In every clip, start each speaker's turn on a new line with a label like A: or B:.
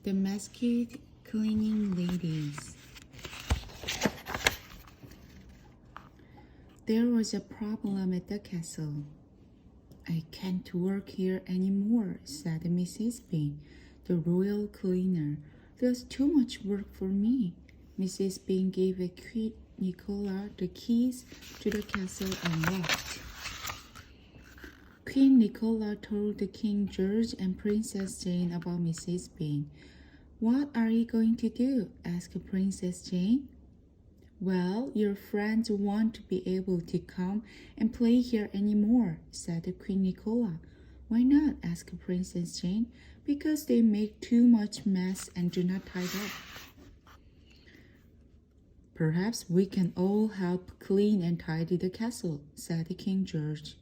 A: The Masked Cleaning Ladies. There was a problem at the castle. "I can't work here anymore," said Mrs. Bean, the royal cleaner. "There's too much work for me." Mrs. Bean gave Queen Nicola the keys to the castle and left. Queen Nicola told King George and Princess Jane about Mrs. Bean. "What are you going to do?" asked Princess Jane. "Well, your friends won't be able to come and play here anymore," said Queen Nicola. "Why not?" asked Princess Jane. "Because they make too much mess and do not tidy up." "Perhaps we can all help clean and tidy the castle," said King George.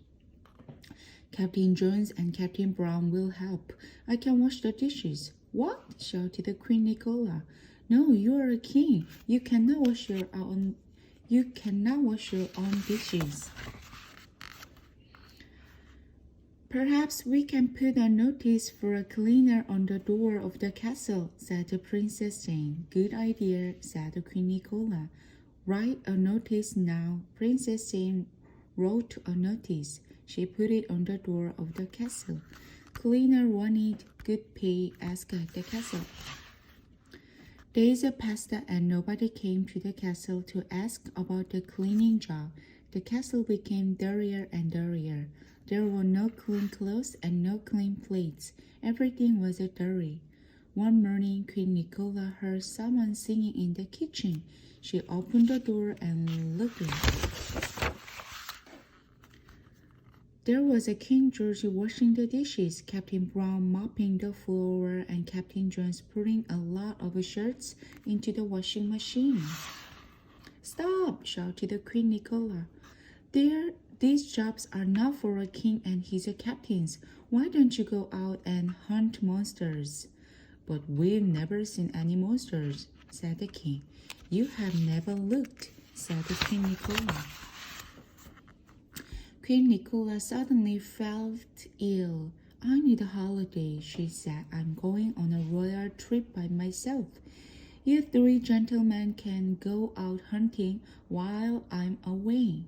A: "Captain Jones and Captain Brown will help. I can wash the dishes." "What?" shouted Queen Nicola. "No, you are a king. You cannot wash your own dishes." "Perhaps we can put a notice for a cleaner on the door of the castle," said Princess Jane. "Good idea," said Queen Nicola. "Write a notice now." Princess Jane wrote a notice. She put it on the door of the castle. "Cleaner wanted, good pay asked at the castle." Days passed and nobody came to the castle to ask about the cleaning job. The castle became dirtier and dirtier. There were no clean clothes and no clean plates. Everything was dirty. One morning, Queen Nicola heard someone singing in the kitchen. She opened the door and looked in. There was King George washing the dishes, Captain Brown mopping the floor, and Captain Jones putting a lot of shirts into the washing machine. "Stop!" shouted Queen Nicola. "These jobs are not for a king and his captains. Why don't you go out and hunt monsters?" "But we've never seen any monsters," said the king. "You have never looked," said Queen Nicola. Queen Nicola suddenly felt ill. "I need a holiday," she said. "I'm going on a royal trip by myself. You three gentlemen can go out hunting while I'm away."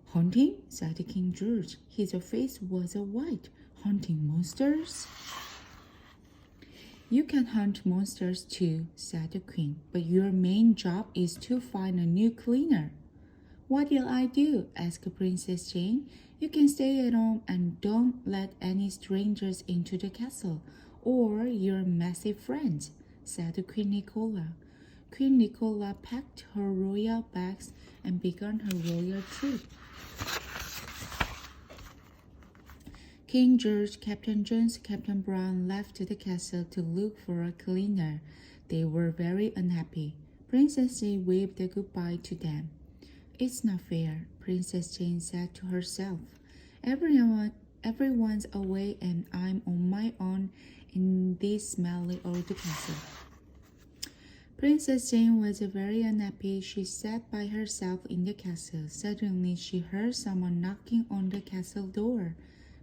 A: "Hunting?" said King George. His face was white. "Hunting monsters?" "You can hunt monsters too," said the queen, "but your main job is to find a new cleaner." "What'll I do?" asked Princess Jane. "You can stay at home and don't let any strangers into the castle, or your massive friends," said Queen Nicola. Queen Nicola packed her royal bags and began her royal trip. King George, Captain Jones, Captain Brown left the castle to look for a cleaner. They were very unhappy. Princess Jane waved goodbye to them. "It's not fair," Princess Jane said to herself. Everyone's away and I'm on my own in this smelly old castle." Princess Jane was very unhappy. She sat by herself in the castle. Suddenly she heard someone knocking on the castle door.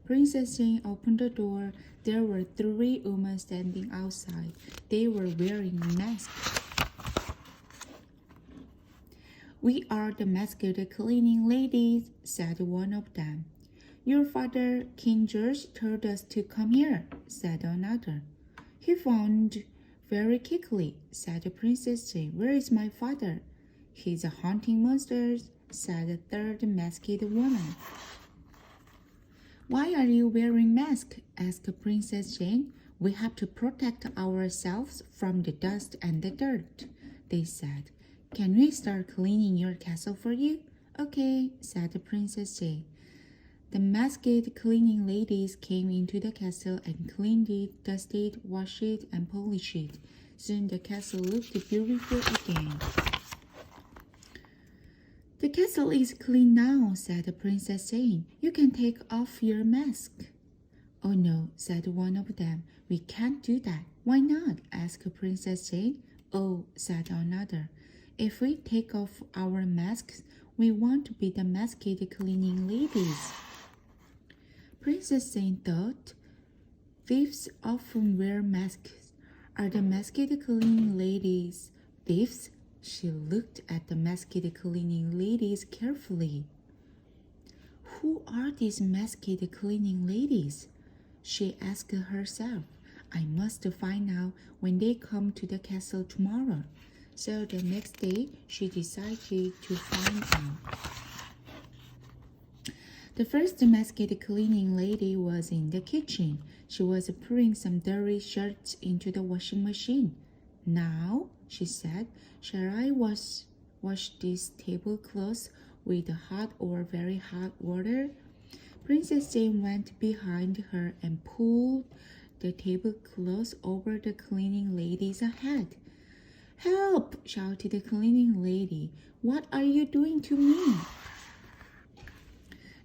A: Princess Jane opened the door. There were 3 women standing outside. They were wearing masks. "We are the Masked Cleaning Ladies," said one of them. "Your father, King George, told us to come here," said another. "He found very quickly," said Princess Jane. "Where is my father?" "He's hunting monsters," said the third masked woman. "Why are you wearing masks?" asked Princess Jane. "We have to protect ourselves from the dust and the dirt," they said. "Can we start cleaning your castle for you?" "Okay," said Princess Jane. The masked cleaning ladies came into the castle and cleaned it, dusted, washed it, and polished it. Soon the castle looked beautiful again. "The castle is clean now," said Princess Jane. "You can take off your mask." "Oh no," said one of them. "We can't do that." "Why not?" asked Princess Jane. "Oh," said another. "If we take off our masks, we won't be the masked cleaning ladies." Princess Jane thought, Thieves often wear masks. Are the masked cleaning ladies thieves? She looked at the masked cleaning ladies carefully. Who are these masked cleaning ladies? She asked herself. I must find out when they come to the castle tomorrow. So the next day, she decided to find out. The first masked cleaning lady was in the kitchen. She was putting some dirty shirts into the washing machine. Now, she said, shall I wash these tablecloths with hot or very hot water? Princess Jane went behind her and pulled the tablecloths over the cleaning lady's head. Help! Shouted the cleaning lady. What are you doing to me?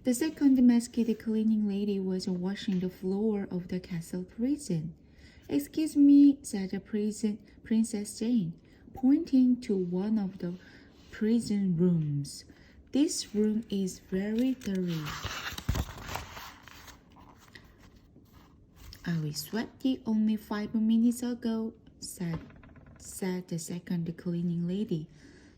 A: The second masked cleaning lady was washing the floor of the castle prison. Excuse me, said the Princess Jane, pointing to one of the prison rooms. This room is very dirty. I was sweaty only 5 minutes ago, said the second cleaning lady.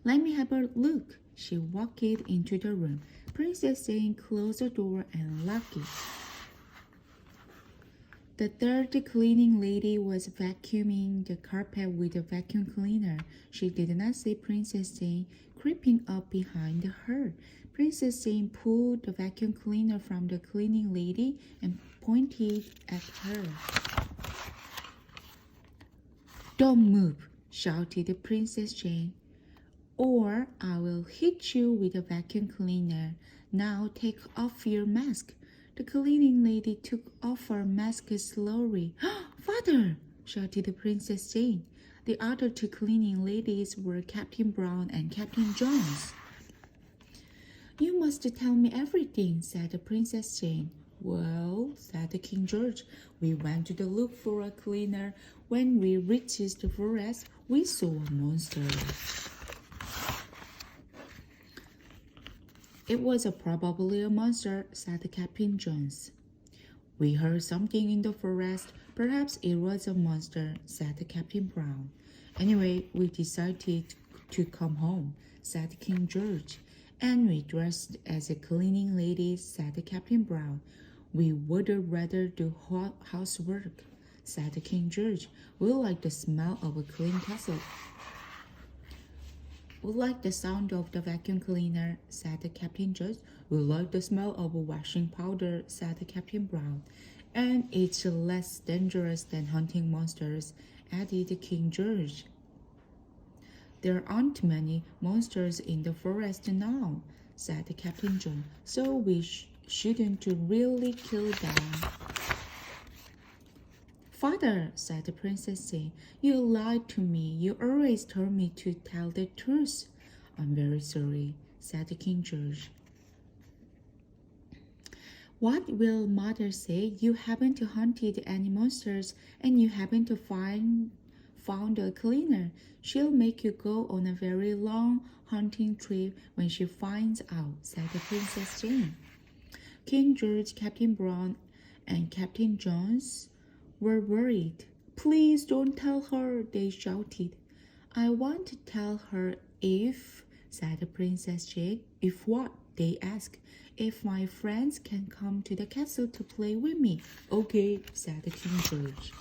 A: Let me have a look. She walked into the room. Princess Jane closed the door and locked it. The third cleaning lady was vacuuming the carpet with a vacuum cleaner. She did not see Princess Jane creeping up behind her. Princess Jane pulled the vacuum cleaner from the cleaning lady and pointed at her. Don't move, shouted Princess Jane, or I will hit you with a vacuum cleaner. Now take off your mask. The cleaning lady took off her mask slowly. Father! Shouted Princess Jane. The other two cleaning ladies were Captain Brown and Captain Jones. You must tell me everything, said Princess Jane. Well, said King George, we went to look for a cleaner. When we reached the forest, we saw a monster. It was probably a monster, said Captain Jones. We heard something in the forest. Perhaps it was a monster, said Captain Brown. Anyway, we decided to come home, said King George. And we dressed as a cleaning ladies, said Captain Brown. We would rather do housework, said King George. We like the smell of a clean castle. We like the sound of the vacuum cleaner, said Captain George. We like the smell of washing powder, said Captain Brown. And it's less dangerous than hunting monsters, added King George. There aren't many monsters in the forest now, said Captain John, so we shouldn't really kill them. Father, said Princess Jane, you lied to me. You always told me to tell the truth. I'm very sorry, said King George. What will Mother say? You haven't hunted any monsters and you haven't found a cleaner. She'll make you go on a very long hunting trip when she finds out, said Princess Jane. King George, Captain Brown, and Captain Jones were worried. Please don't tell her, they shouted. I want to tell her if, said Princess Jane. If what? They asked. If my friends can come to the castle to play with me. Okay, said King George.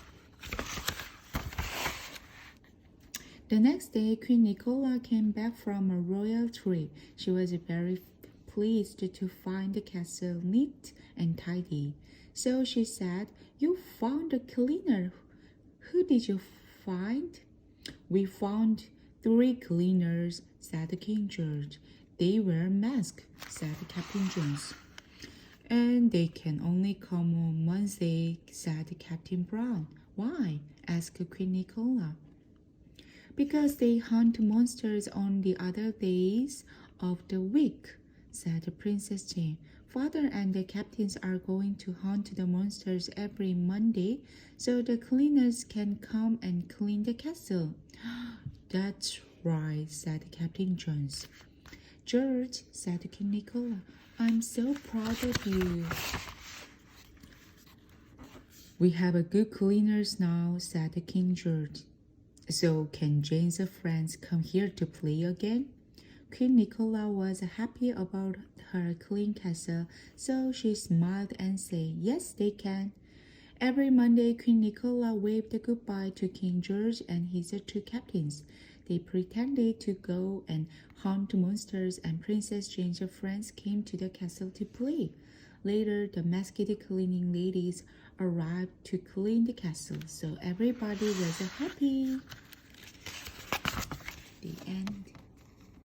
A: The next day, Queen Nicola came back from a royal trip. She was very pleased to find the castle neat and tidy. So she said, You found a cleaner. Who did you find? We found 3 cleaners, said King George. They wear masks, said Captain Jones. And they can only come on Wednesday, said Captain Brown. Why? asked Queen Nicola. Because they hunt monsters on the other days of the week, said Princess Jane. Father and the captains are going to hunt the monsters every Monday, so the cleaners can come and clean the castle. That's right, said Captain Jones. George, said King Nicola, I'm so proud of you. We have a good cleaners now, said King George. So can Jane's friends come here to play again? Queen Nicola was happy about her clean castle, so she smiled and said, yes, they can. Every Monday, Queen Nicola waved goodbye to King George and his two captains. They pretended to go and hunt monsters, and Princess Jane's friends came to the castle to play. Later, the masked cleaning ladies arrived to clean the castle, so everybody was happy. The end.